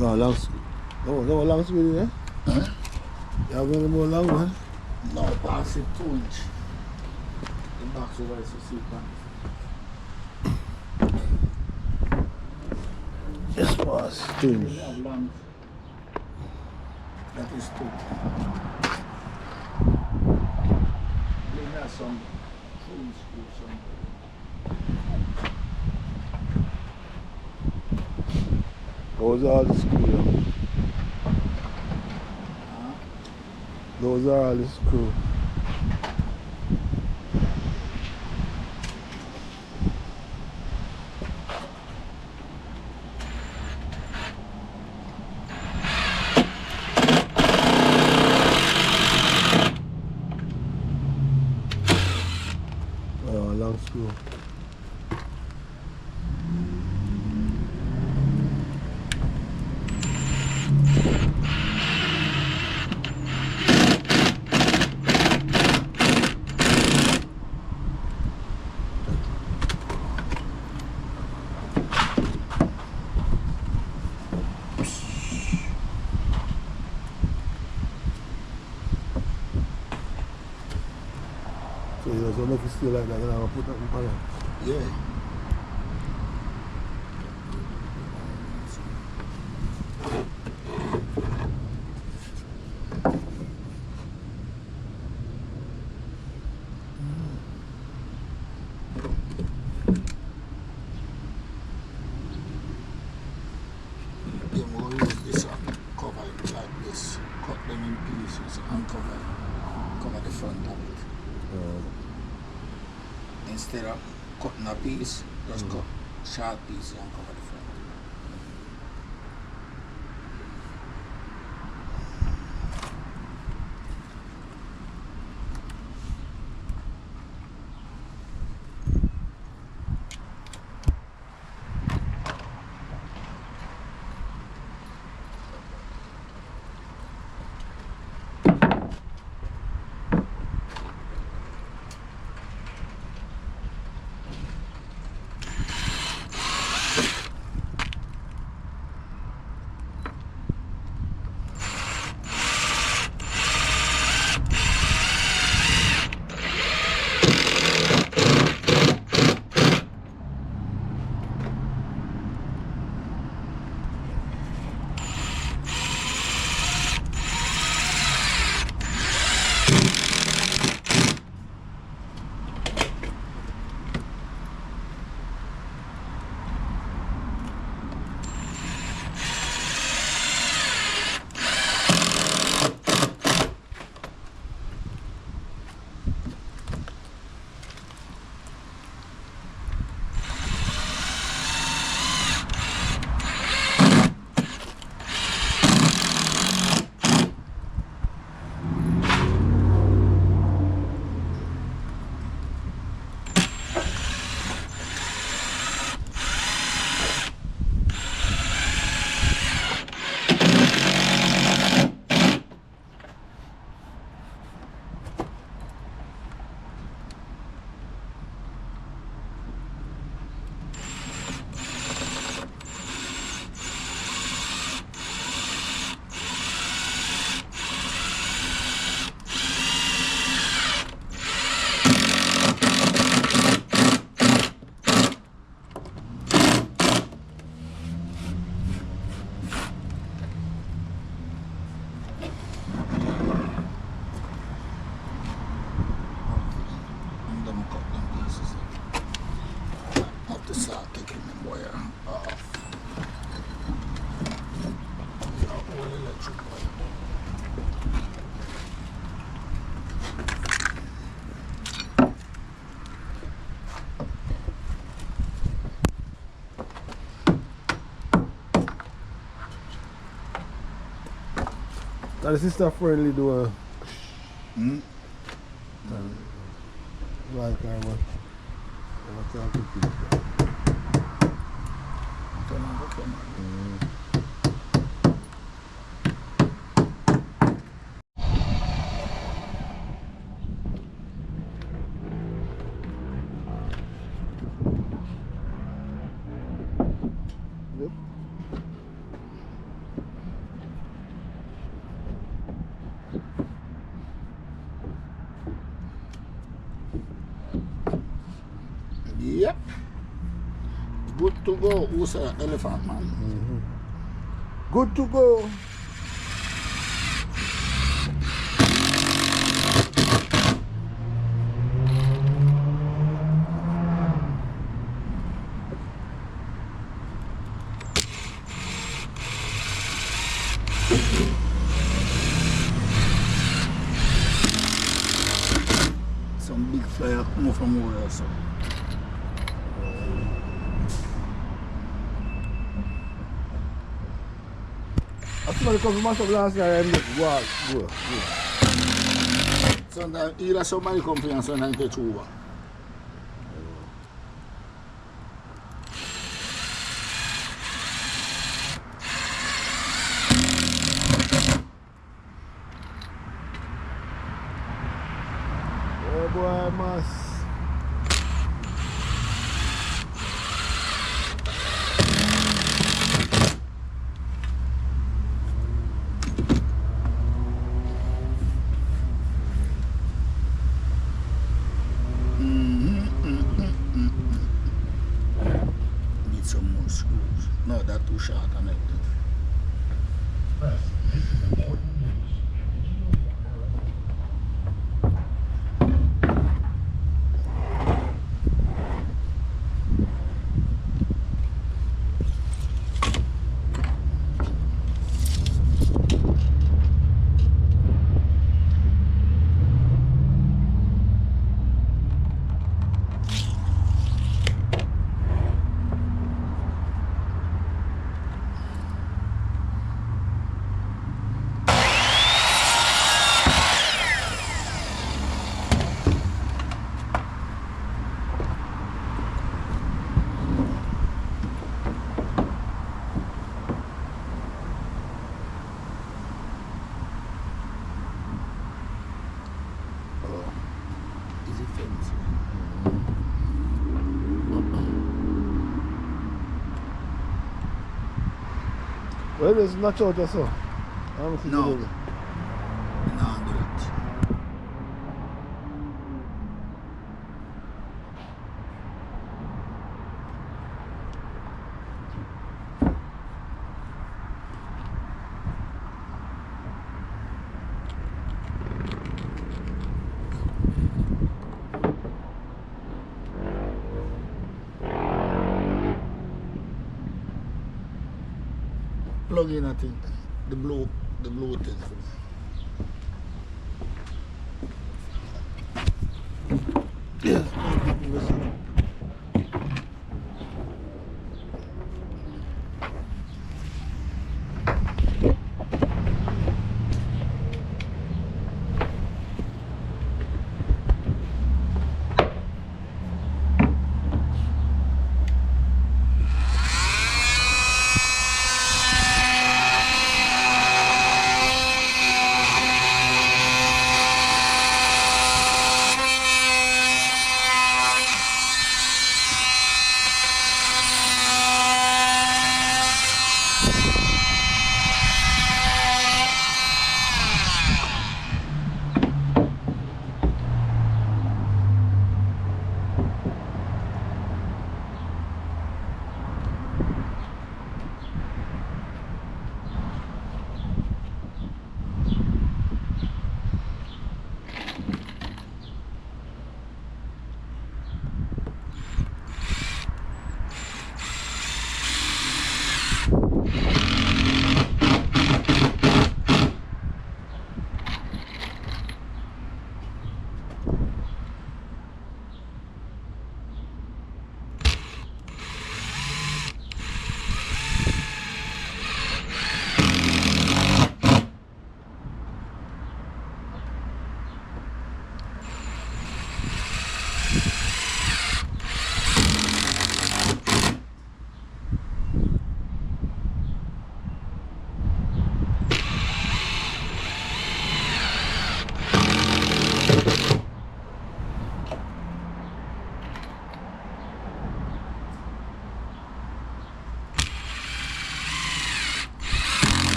No, long screw. No long screw there? Huh? You have any more long one? No, pass it 2 inch. The box over is to see Yes, boss. 2 inch. long. That is 2. We have some full screws somewhere. Those are all the screws. Huh? Those are all the screws. Long screw. So you just make it stay like that and I'll put that in panel. Yeah. Then we'll use this and cover it like this. Cut them in pieces and cover the front of it. Instead of cutting a piece, just cut short pieces and cover the front. Now this is stuff friendly doing. Like I'm talking to you. Yep. Good to go. Who's an elephant man? Good to go. Some big flyer come from over there, so. I somebody come from mash up last night and just go. Sometimes either somebody come here and sometimes take over. Oh boy, must. Need some more screws. No, that's too short on it. Is it fancy? Well, it's not out so. I don't think No. you do it. No, do it. Plug in, I think. The blue thing.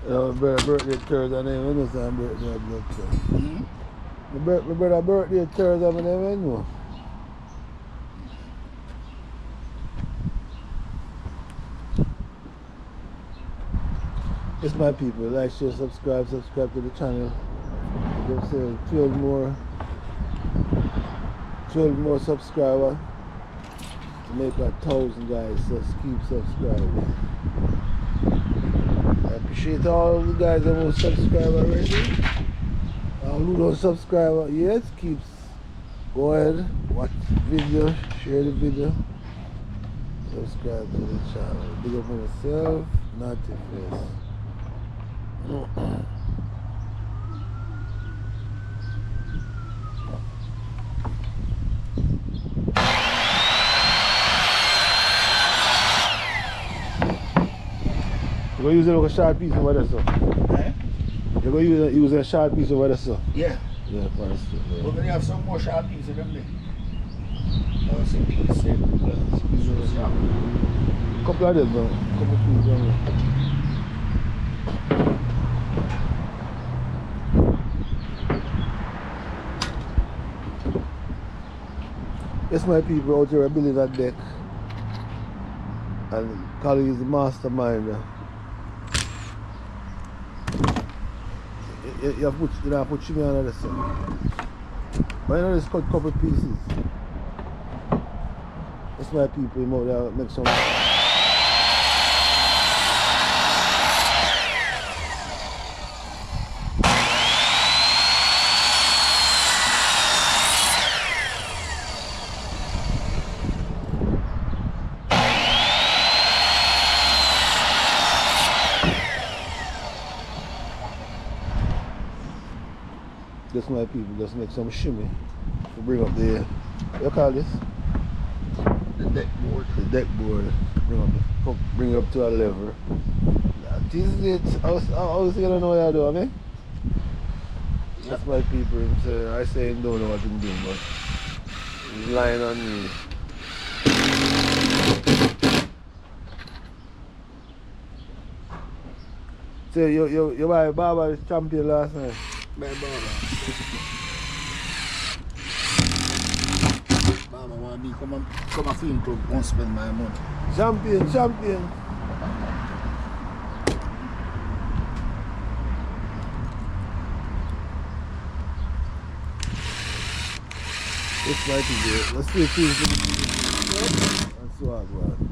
birthday Thursday, and even know some birthday blood clot. Hmm? My brother birthday Thursday, and never know. It's my people. Like, share, subscribe to the channel. Them say 12 more subscribers to make 1,000 guys. Just keep subscribing. I appreciate all the guys that will subscribe already. All who don't subscribe yet, keep go ahead, watch the video, share the video, subscribe to the channel. Big up on yourself, not your face. You go use a sharp piece over there, sir. Eh? You go use a sharp piece over there, sir. Yeah. Yeah, for us. We're going to have some more sharp pieces of them there. Oh, it's a piece there. Piece of Sharp. Couple of them, man. Couple of pieces down there. Yes, my people out here are building that deck. And Kali is the mastermind. You have put chimney on this. Why not just cut a couple pieces? That's my people, you know, make some. Just my people, just make some shimmy to bring up the, what you call this? The deck board. The deck board. Bring it up to a level. That is it. I was gonna know what I do, I mean? Yep. That's my people. I say he don't know what I'm doing, but he's lying on me. So you buy Baba the champion last night? Bye, Baba. Baba want me come a film club, won't spend my money. Champion. It's right here. Let's see if he's that's what I want.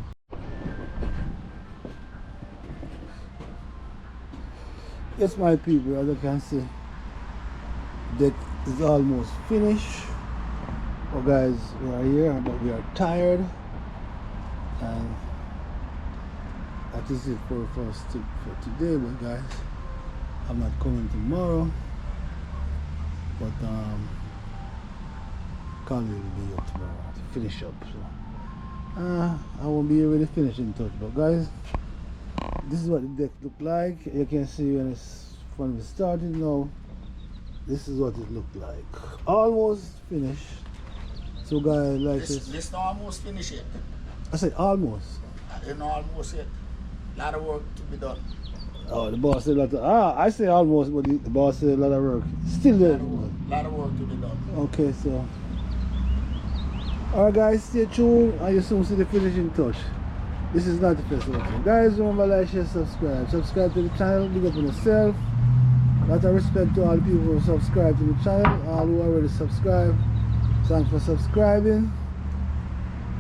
Yes, my people, as you can see, deck is almost finished. Well, guys, we are here, but we are tired, and that is it for us for today. But guys, I'm not coming tomorrow, but Kali will be up tomorrow to finish up. So I won't be really finishing touch, but guys, this is what the deck look like. You can see when we started now. This is what it looked like. Almost finished. So guys, like This not almost finished yet. I said almost. It's not almost yet. A lot of work to be done. Oh, the boss said a lot of, I say almost, but the boss said a lot of work. Still there. A lot of work to be done. Okay, so. Alright guys, stay tuned and you soon see the finishing touch. This is not the first one. Guys, remember, like, share, subscribe. Subscribe to the channel, big up on yourself. Lot of respect to all the people who subscribe to the channel, all who already subscribed. Thanks for subscribing.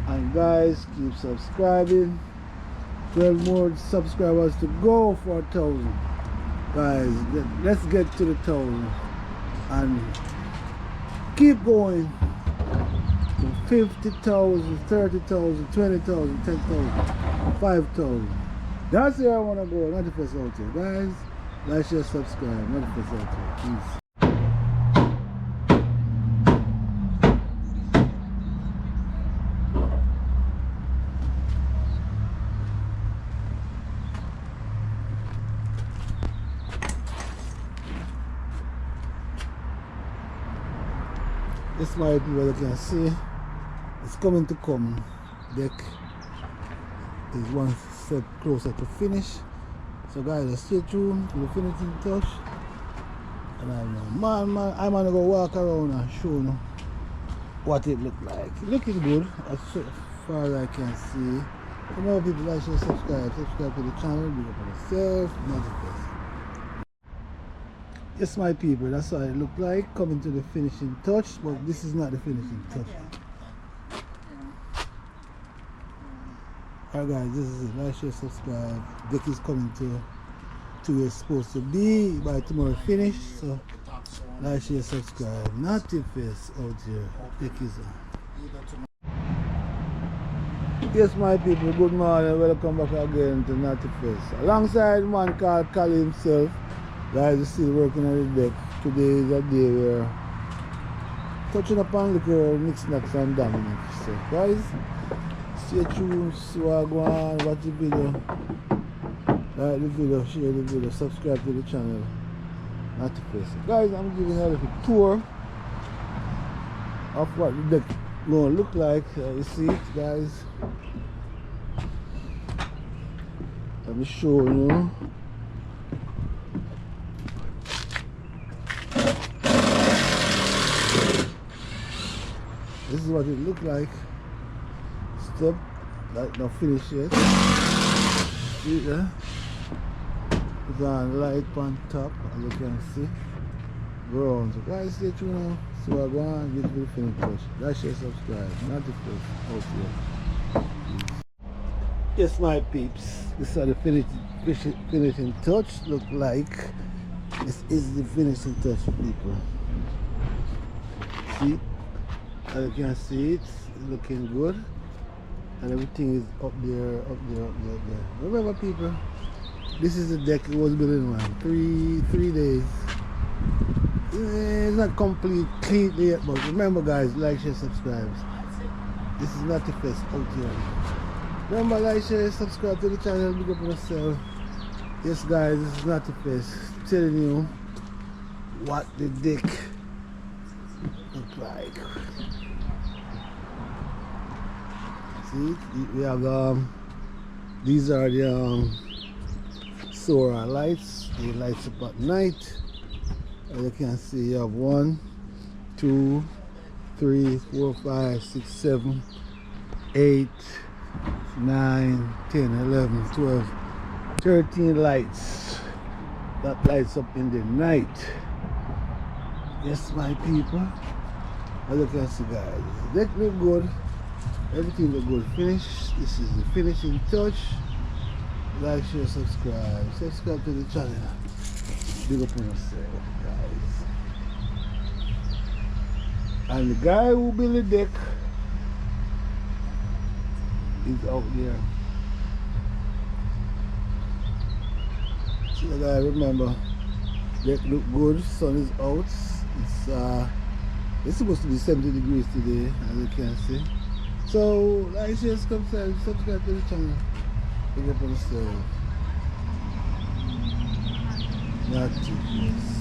And guys, keep subscribing. 12 more subscribers to go for 1,000. Guys, let's get to the 1,000 and keep going to 50,000, 30,000, 20,000, 10,000, 5,000. That's where I want to go. Not the first out here, guys. Like, share, subscribe. Not the first out here. Peace. This might be what you can see. It's coming to come. Deck is one step closer to finish. So guys, just stay tuned to the finishing touch. And I'm gonna go walk around and show you what it look like. Looking good as far as I can see. For more people, like, share, subscribe to the channel, big up on yourself, manifest. Yes, my people, that's what it look like, coming to the finishing touch, but this is not the finishing touch. Alright guys, this is it. Like, share, subscribe. Deck is coming to where it's supposed to be by tomorrow finish. So like, share, subscribe. Naughty face out here. Deck is on. Yes, my people, good morning. Welcome back again to Naughty Face. Alongside a man called Kali himself. Guys, is still working on the deck. Today is a day where touching upon little knicks-knacks and Dominic. So guys, stay tuned, see what I go on, watch the video, like the video, share the video, subscribe to the channel. Naughty Face. Guys, I'm giving a little tour of what the deck gonna look like. You see it, guys. Let me show you. This is what it look like. Step, like not finished yet. See there? It's on light on top, as you can see. Brown. So guys, stay tuned now. So I go on, get to the finish touch. Like, share, subscribe. Naughty Face. Out here. Yes, my peeps. This is how the finishing touch look like. This is the finishing touch, people. See? As you can see, it's looking good. And everything is up there. Remember, people, this is the deck it was building on. 3 days. It's not complete yet, but remember, guys, like, share, subscribe. This is Naughty Face out here. Remember, like, share, subscribe to the channel, big up on yourself. Yes, guys, this is Naughty Face telling you what the deck look like. See, we have these are the solar lights. They lights up at night. As you can see, you have 1, 2, 3, 4, 5, 6, 7, 8, 9, 10, 11, 12, 13 lights that lights up in the night. Yes, my people, as you can see, guys, the deck look good, everything look good. Finish. This is the finishing touch. Like, share, subscribe to the channel. Big up on yourself, guys. And the guy who built the deck is out there. So guys, remember, deck look good, sun is out. It's supposed to be 70 degrees today, as you can see. So like, share, subscribe to the channel. Big up on yourself. Naughty Face.